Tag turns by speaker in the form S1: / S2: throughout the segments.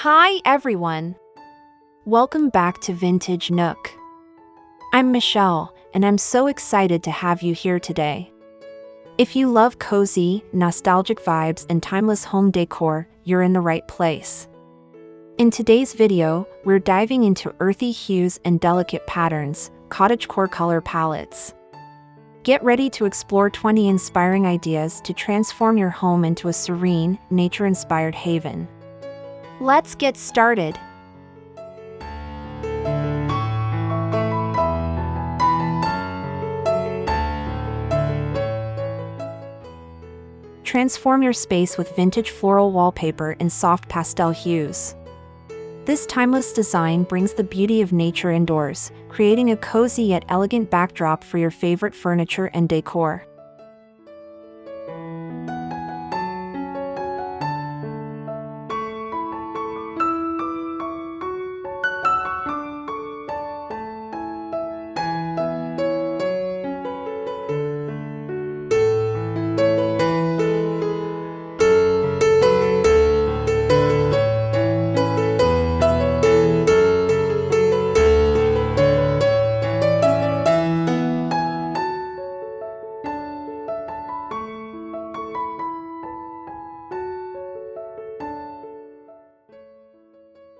S1: Hi everyone! Welcome back to Vintage Nook. I'm Michelle, and I'm so excited to have you here today. If you love cozy, nostalgic vibes and timeless home decor, you're in the right place. In today's video, we're diving into earthy hues and delicate patterns, cottagecore color palettes. Get ready to explore 20 inspiring ideas to transform your home into a serene, nature-inspired haven. Let's get started. Transform your space with vintage floral wallpaper in soft pastel hues. This timeless design brings the beauty of nature indoors, creating a cozy yet elegant backdrop for your favorite furniture and decor.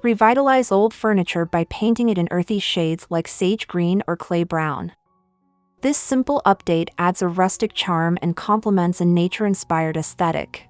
S1: Revitalize old furniture by painting it in earthy shades like sage green or clay brown. This simple update adds a rustic charm and complements a nature-inspired aesthetic.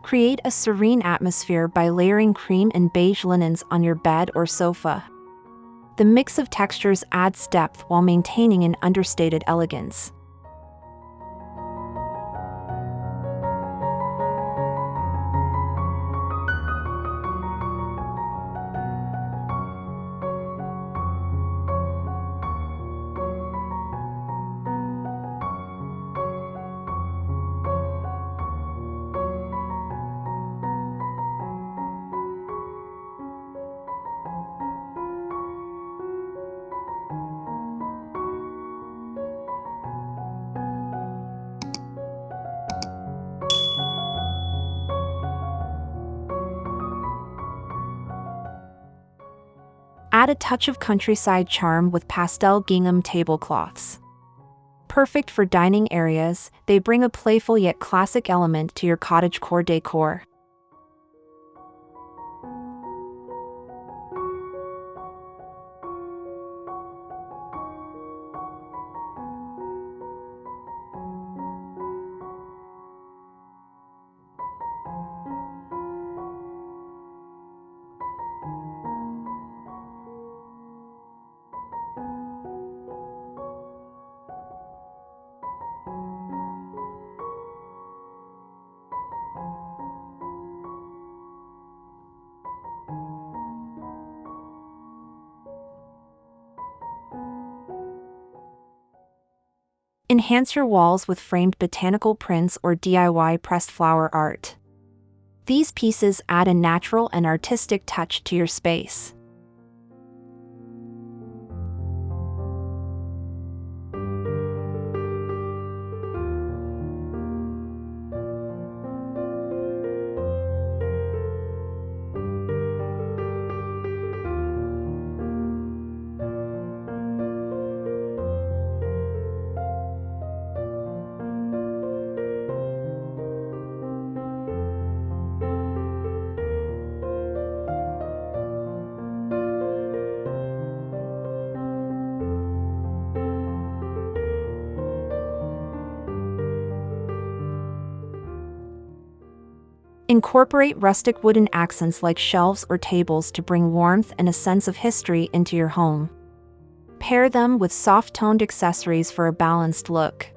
S1: Create a serene atmosphere by layering cream and beige linens on your bed or sofa. The mix of textures adds depth while maintaining an understated elegance. Add a touch of countryside charm with pastel gingham tablecloths. Perfect for dining areas, they bring a playful yet classic element to your cottagecore decor. Enhance your walls with framed botanical prints or DIY pressed flower art. These pieces add a natural and artistic touch to your space. Incorporate rustic wooden accents like shelves or tables to bring warmth and a sense of history into your home. Pair them with soft-toned accessories for a balanced look.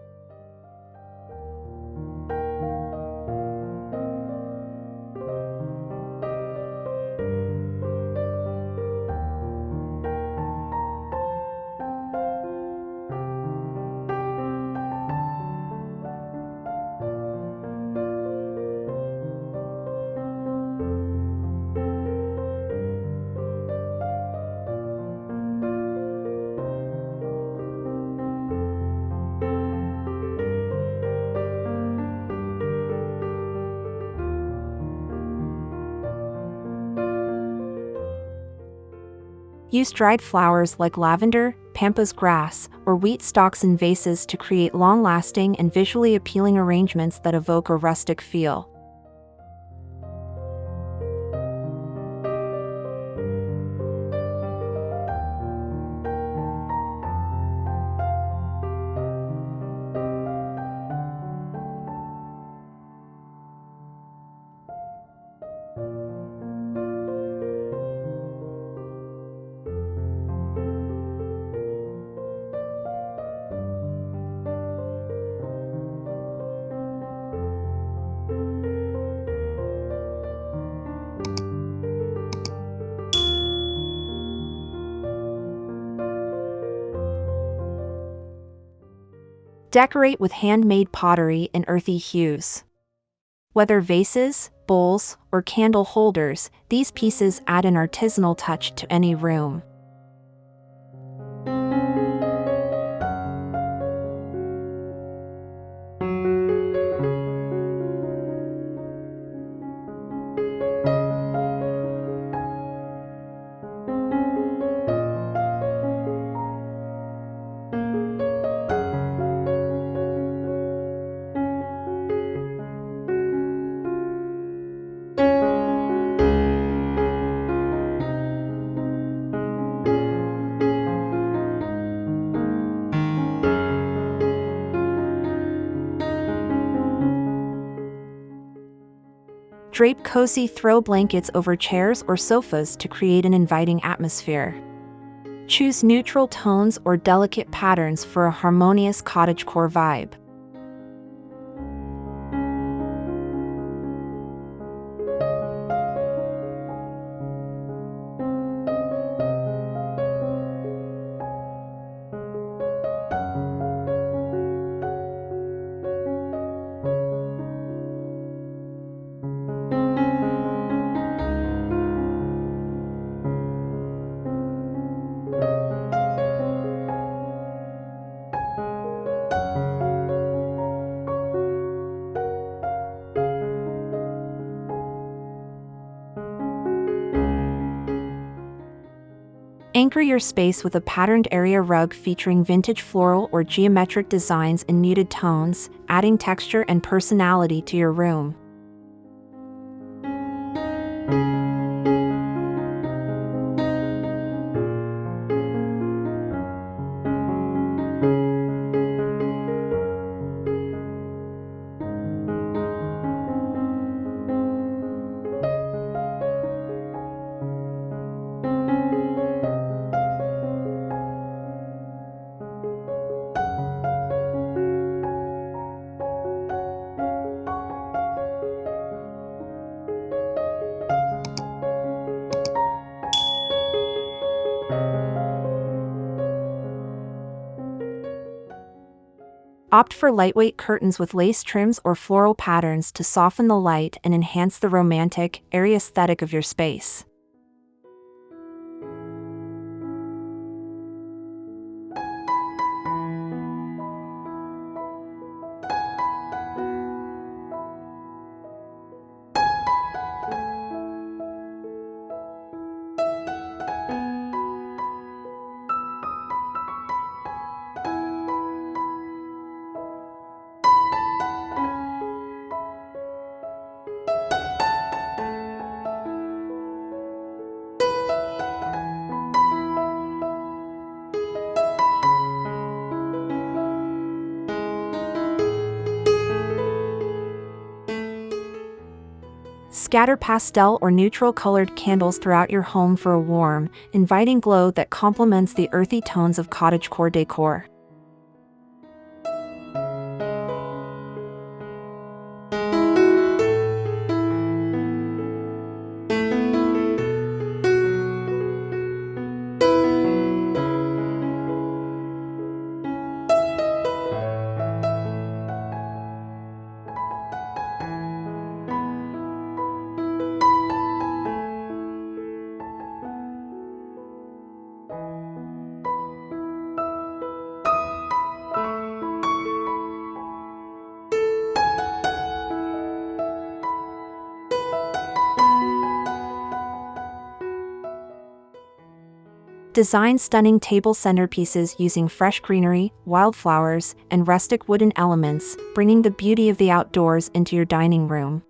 S1: Use dried flowers like lavender, pampas grass, or wheat stalks in vases to create long-lasting and visually appealing arrangements that evoke a rustic feel. Decorate with handmade pottery in earthy hues. Whether vases, bowls, or candle holders, these pieces add an artisanal touch to any room. Drape cozy throw blankets over chairs or sofas to create an inviting atmosphere. Choose neutral tones or delicate patterns for a harmonious cottagecore vibe. Anchor your space with a patterned area rug featuring vintage floral or geometric designs in muted tones, adding texture and personality to your room. Opt for lightweight curtains with lace trims or floral patterns to soften the light and enhance the romantic, airy aesthetic of your space. Scatter pastel or neutral-colored candles throughout your home for a warm, inviting glow that complements the earthy tones of cottagecore decor. Design stunning table centerpieces using fresh greenery, wildflowers, and rustic wooden elements, bringing the beauty of the outdoors into your dining room.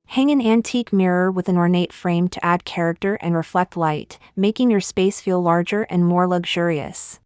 S1: Hang an antique mirror with an ornate frame to add character and reflect light, making your space feel larger and more luxurious.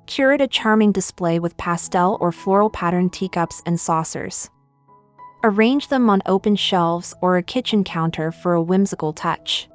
S1: Curate a charming display with pastel or floral patterned teacups and saucers. Arrange them on open shelves or a kitchen counter for a whimsical touch.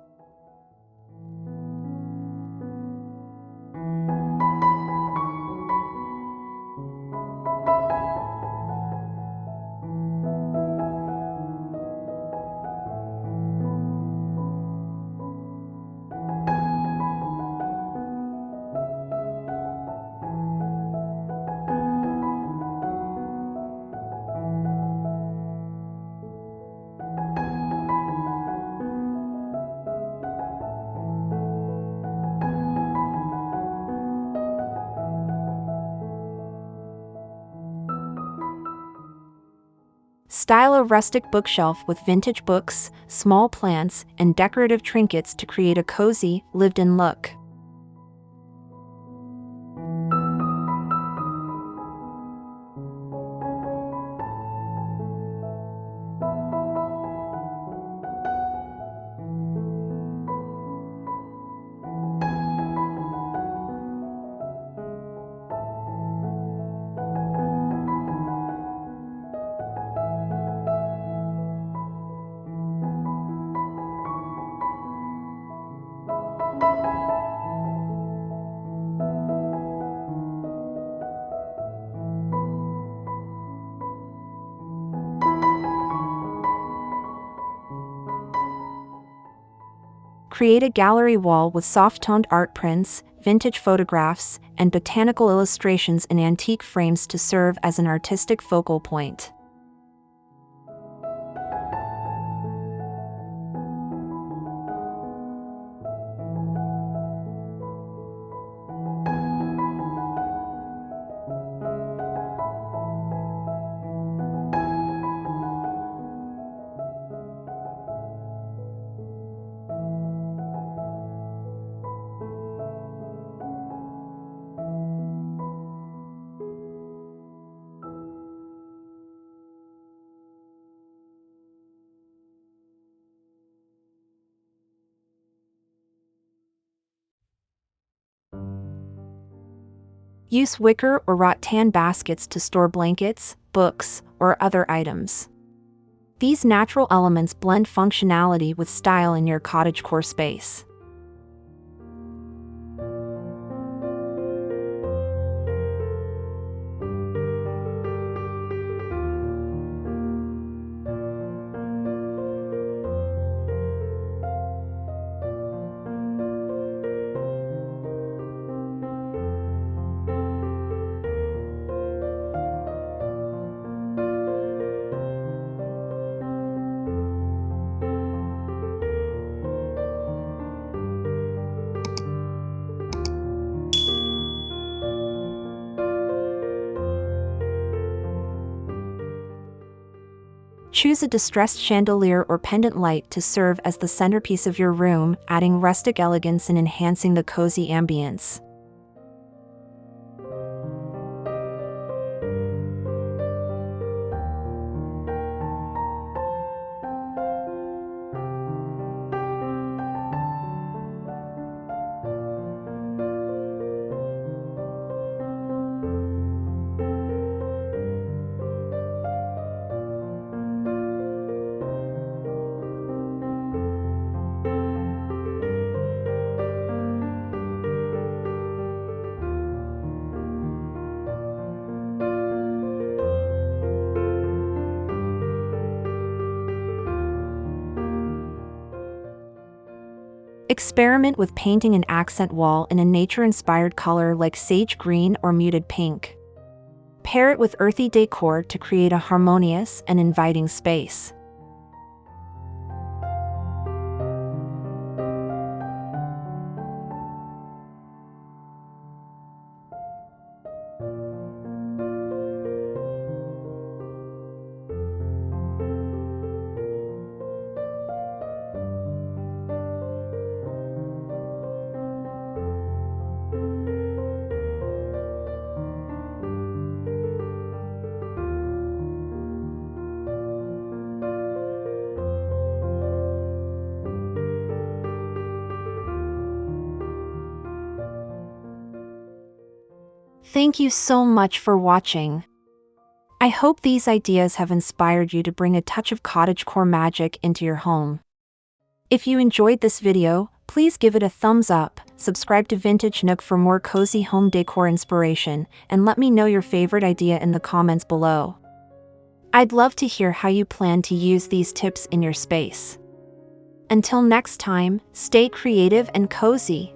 S1: Style a rustic bookshelf with vintage books, small plants, and decorative trinkets to create a cozy, lived-in look. Create a gallery wall with soft-toned art prints, vintage photographs, and botanical illustrations in antique frames to serve as an artistic focal point. Use wicker or rattan baskets to store blankets, books, or other items. These natural elements blend functionality with style in your cottagecore space. Choose a distressed chandelier or pendant light to serve as the centerpiece of your room, adding rustic elegance and enhancing the cozy ambience. Experiment with painting an accent wall in a nature-inspired color like sage green or muted pink. Pair it with earthy decor to create a harmonious and inviting space. Thank you so much for watching. I hope these ideas have inspired you to bring a touch of cottagecore magic into your home. If you enjoyed this video, please give it a thumbs up, subscribe to Vintage Nook for more cozy home decor inspiration, and let me know your favorite idea in the comments below. I'd love to hear how you plan to use these tips in your space. Until next time, stay creative and cozy.